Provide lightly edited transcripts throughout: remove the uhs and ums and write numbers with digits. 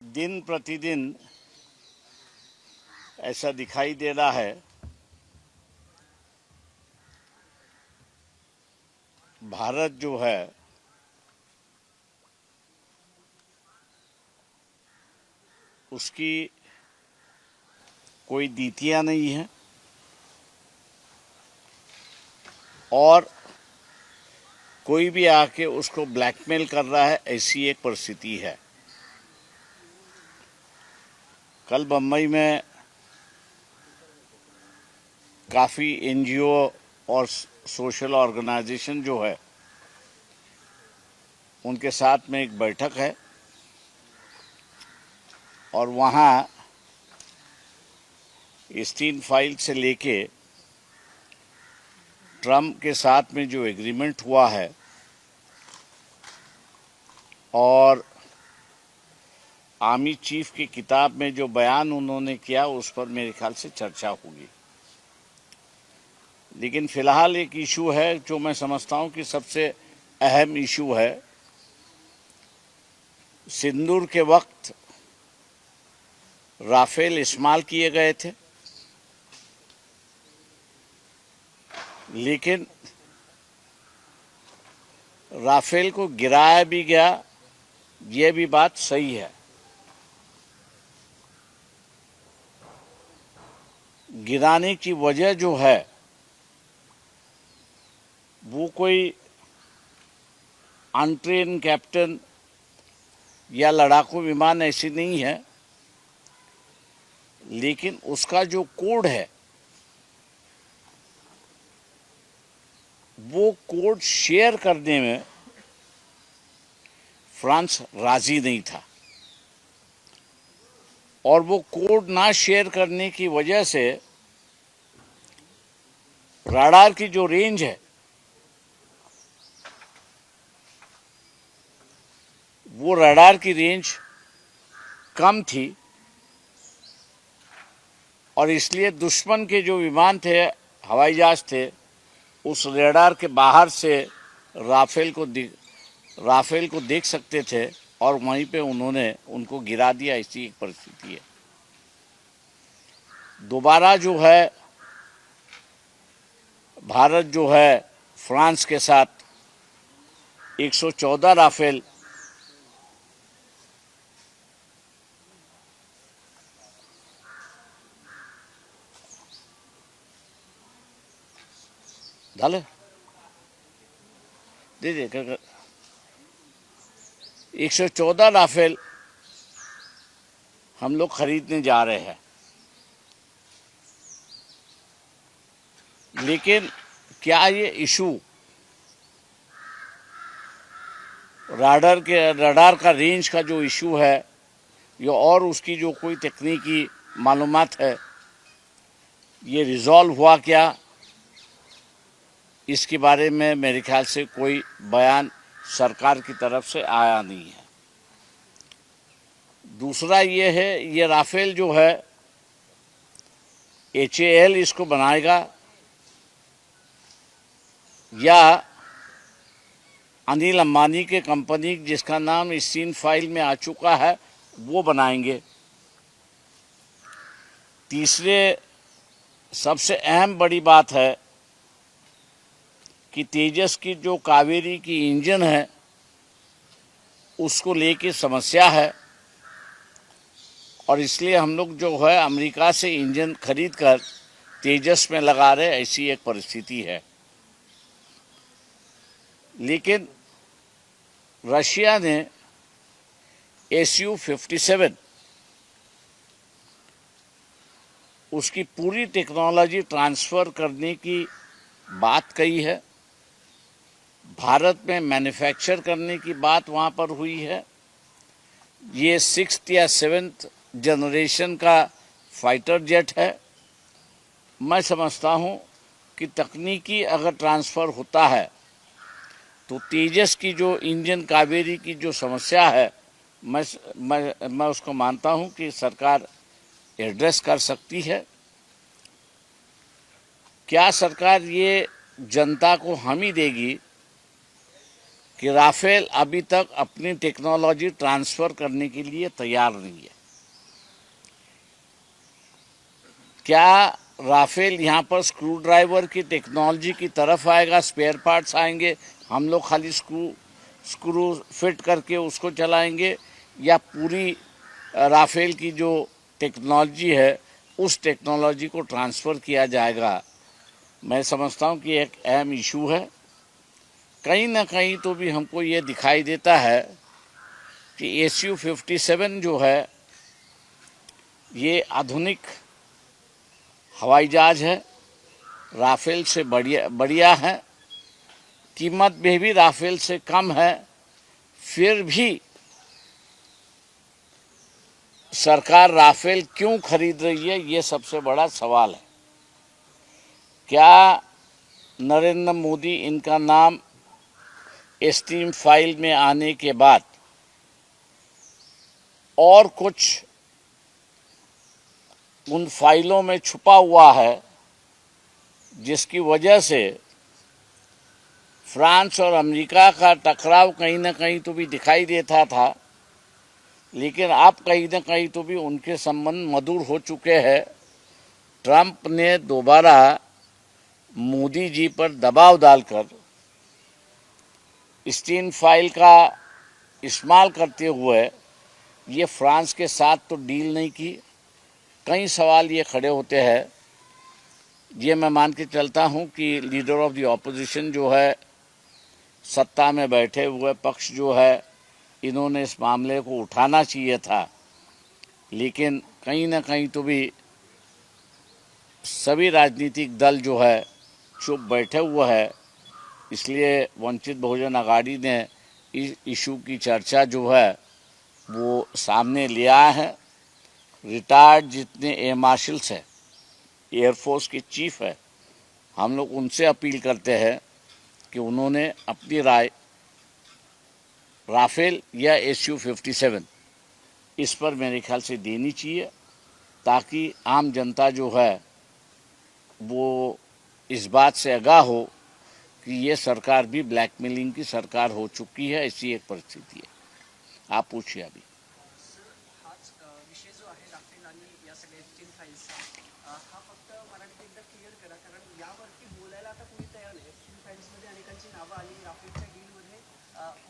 दिन प्रतिदिन ऐसा दिखाई दे रहा है, भारत जो है उसकी कोई नीतियां नहीं है और कोई भी आके उसको ब्लैकमेल कर रहा है, ऐसी एक परिस्थिति है। कल बम्बई में काफ़ी एनजीओ और सोशल ऑर्गेनाइजेशन जो है उनके साथ में एक बैठक है और वहाँ स्टीन फाइल से लेके ट्रम्प के साथ में जो एग्रीमेंट हुआ है और आर्मी चीफ की किताब में जो बयान उन्होंने किया उस पर मेरे ख्याल से चर्चा होगी। लेकिन फिलहाल एक इशू है जो मैं समझता हूं कि सबसे अहम इशू है। सिंदूर के वक्त राफेल इस्तेमाल किए गए थे, लेकिन राफेल को गिराया भी गया, ये भी बात सही है। गिराने की वजह जो है वो कोई अनट्रेन कैप्टन या लड़ाकू विमान ऐसी नहीं है, लेकिन उसका जो कोड है वो कोड शेयर करने में फ्रांस राजी नहीं था और वो कोड ना शेयर करने की वजह से राडार की जो रेंज है वो राडार की रेंज कम थी और इसलिए दुश्मन के जो विमान थे, हवाई जहाज थे, उस राडार के बाहर से राफेल को देख सकते थे और वहीं पे उन्होंने उनको गिरा दिया। ऐसी एक परिस्थिति है। दोबारा जो है भारत जो है फ्रांस के साथ 114 राफेल झालं दे 114 राफेल हम लोग खरीदने जा रहे हैं। लेकिन क्या ये इशू रडार का रेंज का जो इशू है ये और उसकी जो कोई तकनीकी मालूमात है ये रिजॉल्व हुआ क्या, इसके बारे में मेरे ख्याल से कोई बयान सरकार की तरफ से आया नहीं है। दूसरा ये है, ये राफेल जो है HAL इसको बनाएगा या अनिल अंबानी के कंपनी जिसका नाम स्टीन फाइल में आ चुका है वो बनाएंगे। तीसरे सबसे अहम बड़ी बात है कि तेजस की जो कावेरी की इंजन है उसको लेके समस्या है और इसलिए हम लोग जो है अमेरिका से इंजन खरीद कर तेजस में लगा रहे, ऐसी एक परिस्थिति है। लेकिन रशिया ने Su-57 उसकी पूरी टेक्नोलॉजी ट्रांसफ़र करने की बात कही है, भारत में मैन्युफैक्चर करने की बात वहाँ पर हुई है। ये 6th या 7th जनरेशन का फाइटर जेट है। मैं समझता हूँ कि तकनीकी अगर ट्रांसफ़र होता है तो तेजस की जो इंजन कावेरी की जो समस्या है मैं उसको मानता हूँ कि सरकार एड्रेस कर सकती है। क्या सरकार ये जनता को हामी देगी कि राफेल अभी तक अपनी टेक्नोलॉजी ट्रांसफ़र करने के लिए तैयार नहीं है। क्या राफेल यहाँ पर स्क्रू ड्राइवर की टेक्नोलॉजी की तरफ आएगा, स्पेयर पार्ट्स आएंगे, हम लोग खाली स्क्रू फिट करके उसको चलाएंगे, या पूरी राफेल की जो टेक्नोलॉजी है उस टेक्नोलॉजी को ट्रांसफ़र किया जाएगा? मैं समझता हूँ कि एक अहम इशू है। कहीं ना कहीं तो भी हमको ये दिखाई देता है कि SU-57 जो है ये आधुनिक हवाई जहाज है, राफेल से बढ़िया है, कीमत में भी राफेल से कम है, फिर भी सरकार राफेल क्यों खरीद रही है, ये सबसे बड़ा सवाल है। क्या नरेंद्र मोदी इनका नाम एस्टीम फाइल में आने के बाद और कुछ उन फाइलों में छुपा हुआ है जिसकी वजह से फ्रांस और अमेरिका का टकराव कहीं ना कहीं तो भी दिखाई देता था, लेकिन अब कहीं ना कहीं तो भी उनके संबंध मधुर हो चुके हैं। ट्रंप ने दोबारा मोदी जी पर दबाव डालकर स्टीन फाइल का इस्तेमाल करते हुए ये फ्रांस के साथ तो डील नहीं की। कई सवाल ये खड़े होते हैं। ये मैं मान के चलता हूँ कि लीडर ऑफ द ऑपोजिशन जो है, सत्ता में बैठे हुए पक्ष जो है, इन्होंने इस मामले को उठाना चाहिए था, लेकिन कहीं ना कहीं तो भी सभी राजनीतिक दल जो है चुप बैठे हुए हैं। इसलिए वंचित बहुजन आघाड़ी ने इस इशू की चर्चा जो है वो सामने ले आया है। रिटायर्ड जितने एयर मार्शल्स हैं, एयरफोर्स के चीफ है, हम लोग उनसे अपील करते हैं कि उन्होंने अपनी राय राफेल या SU-57 इस पर मेरे ख्याल से देनी चाहिए, ताकि आम जनता जो है वो इस बात से आगाह हो कि ये सरकार भी ब्लैकमेलिंग की सरकार हो चुकी है। ऐसी एक परिस्थिति है। आप पूछिए अभी। हाच विषय जो आहे राफेल आणि या सगळ्या एस्टीन फाईल्सचा, हा फक्त मराठीत एकदा क्लिअर करा, कारण यावरती बोलायला आता कोणी तयार नाही. एस्टीन फाईल्समध्ये अनेकांची नावं आली, राफेलच्या डीलमध्ये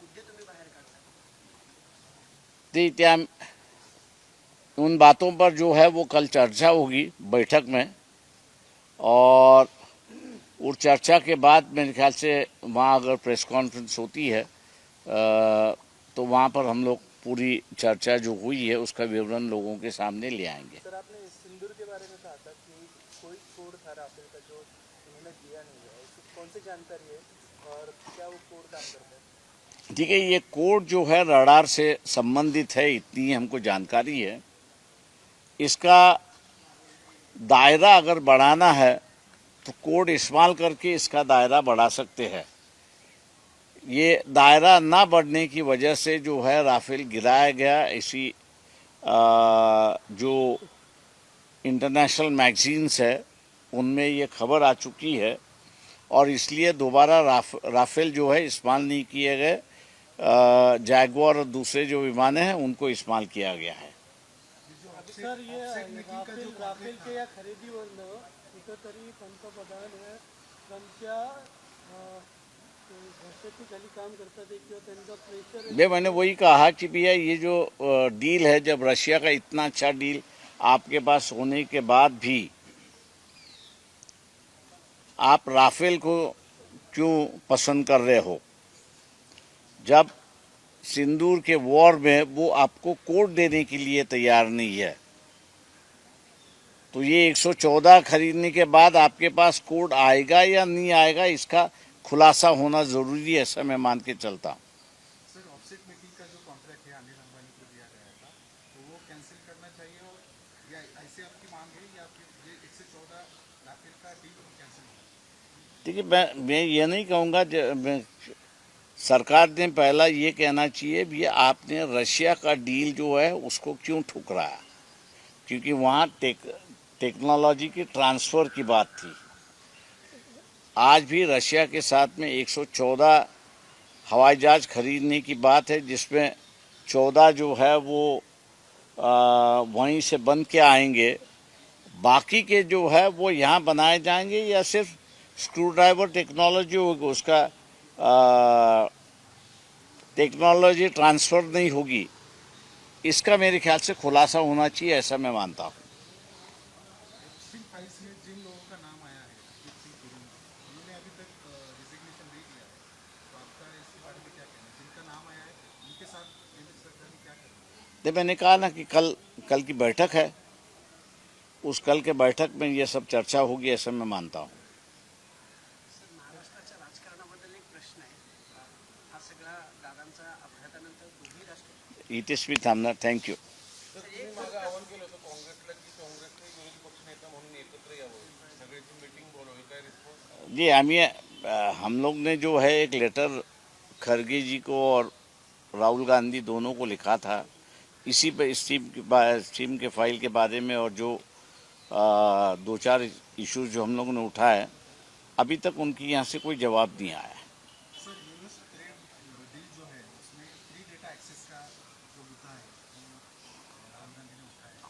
मुद्दे तुम्ही बाहेर काढता. क्या उन बातों पर जो है वो कल चर्चा होगी बैठक में, और उस चर्चा के बाद मेरे ख्याल से वहाँ अगर प्रेस कॉन्फ्रेंस होती है तो वहाँ पर हम लोग पूरी चर्चा जो हुई है उसका विवरण लोगों के सामने ले आएंगे। सर, आपने सिंदूर के बारे में कहा था कि कोई कोड था राफेल का जो उन्होंने दिया नहीं है, इसकी कौन सी जानकारी है और क्या वो कोड काम करता है? ठीक है, ये कोड जो है रडार से संबंधित है, इतनी हमको जानकारी है। इसका दायरा अगर बढ़ाना है तो कोड इस्तेमाल करके इसका दायरा बढ़ा सकते हैं। ये दायरा ना बढ़ने की वजह से जो है राफेल गिराया गया, ऐसी जो इंटरनेशनल मैगजीन्स है उनमें ये खबर आ चुकी है, और इसलिए दोबारा राफेल जो है इस्तेमाल नहीं किए गए। जैगुआर और दूसरे जो विमान हैं उनको इस्तेमाल किया गया है। सर, ये राफेल के या खरेदीवरनं कुठंतरी पंतप्रधान हे ट्रम्पच्या घरच्याखाली काम करतात किंवा त्यांचा प्रेशर. मैंने वही कहा कि भैया ये जो डील है, जब रशिया का इतना अच्छा डील आपके पास होने के बाद भी आप राफेल को क्यों पसंद कर रहे हो, जब सिंदूर के वॉर में वो आपको कोड देने के लिए तैयार नहीं है। तो ये 114 खरीदने के बाद आपके पास कोड आएगा या नहीं आएगा, इसका खुलासा होना जरूरी है, ऐसा मैं मान के चलता हूँ। सर, ऑफसेट मेकिंग का जो कॉन्ट्रैक्ट है अनिल अंबानी को दिया गया था, तो वो कैंसिल करना चाहिए, और या ऐसे आपकी मांग है, या फिर ये 114 राफेल का डील कैंसिल होगा? देखिए, मैं ये नहीं कहूँगा, सरकार ने पहला ये कहना चाहिए भी आपने रशिया का डील जो है उसको क्यों ठुकराया, क्योंकि वहाँ टेक्नोलॉजी की ट्रांसफ़र की बात थी। आज भी रशिया के साथ में 114 हवाई जहाज खरीदने की बात है, जिसमें 14 जो है वो वहीं से बन के आएंगे, बाकी के जो है वो यहाँ बनाए जाएंगे या सिर्फ स्क्रू ड्राइवर टेक्नोलॉजी होगी, उसका टेक्नोलॉजी ट्रांसफ़र नहीं होगी, इसका मेरे ख्याल से खुलासा होना चाहिए, ऐसा मैं मानता हूँ। एप्स्टीन फाइल्स में जिन लोगों का नाम आया है, उन्होंने अभी तक रिजिग्नेशन नहीं दिया है, तो आपका इसके बारे में क्या कहना है? जिनका नाम आया है उनके साथ केंद्र सरकार ने क्या करना है? तो मैंने कहा ना कि कल की बैठक है, उस कल के बैठक में ये सब चर्चा होगी, ऐसा मैं मानता हूँ। सर, महाराष्ट्राच्या राजकारणाबद्दल एक प्रश्न आहे. हा सगळा दादांचा अपघातानंतर दोन्ही राष्ट्र इथेच मी थांबणार. थँक्यू. तुम्ही मागे आवाहन केलं होतं काँग्रेसला की काँग्रेसने विरोधी पक्षनेता म्हणून एकत्र यावं, सगळ्यांची मीटिंग बोलावी, काय रिस्पॉन्स? जी हम लोग ने जो है एक लेटर खरगे जी को और राहुल गांधी दोनों को लिखा था, इसी पे स्टीम के फाइल के बारे में, और जो 2-4 इश्यूज जो हम लोगों ने उठाए, अभी तक उनकी यहाँ से कोई जवाब नहीं आया है। सर, यूएस ट्रेड डील जो है उसमें फ्री डेटा एक्सेस का जो मुद्दा है वो राहुल गांधी ने उठाया है।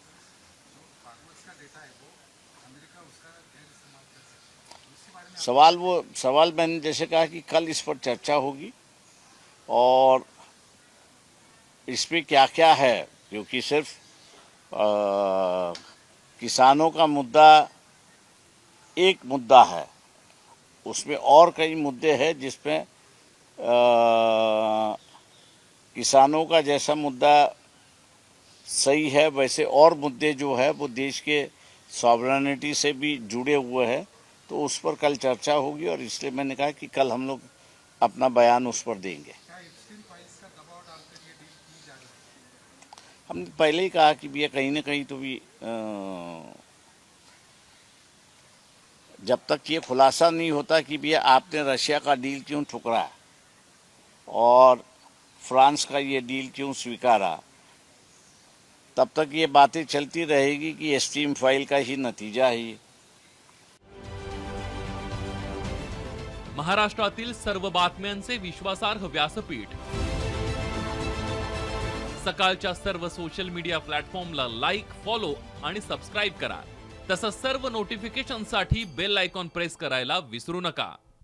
जो फार्मर्स का डेटा है वो अमेरिका उसका गैर इस्तेमाल कर सकता है, उसके बारे में सवाल मैंने जैसे कहा कि कल इस पर चर्चा होगी और इसमें क्या क्या है, क्योंकि सिर्फ किसानों का मुद्दा एक मुद्दा है, उसमें और कई मुद्दे हैं जिसमें किसानों का जैसा मुद्दा सही है, वैसे और मुद्दे जो है वो देश के सॉवरेनिटी से भी जुड़े हुए हैं, तो उस पर कल चर्चा होगी, और इसलिए मैंने कहा कि कल हम लोग अपना बयान उस पर देंगे। क्या एप्स्टीन फाइल्स का दबाव डालकर ये डील की जा रही है? हमने पहले ही कहा कि भैया कहीं ना कहीं तो भी जब तक ये खुलासा नहीं होता कि भैया आपने रशिया का डील क्यों ठुकरा और फ्रांस का ये डील क्यों स्वीकारा, तब तक ये बातें चलती रहेगी कि स्टीम फाइल का ही नतीजा है ये। महाराष्ट्रातील सर्व बातम्यांचे विश्वासार्ह व्यासपीठ सकाळच्या सर्व सोशल मीडिया प्लॅटफॉर्मला लाईक, फॉलो आणि सबस्क्राईब करा. तसंच सर्व नोटिफिकेशनसाठी बेल आयकॉन प्रेस करायला विसरू नका.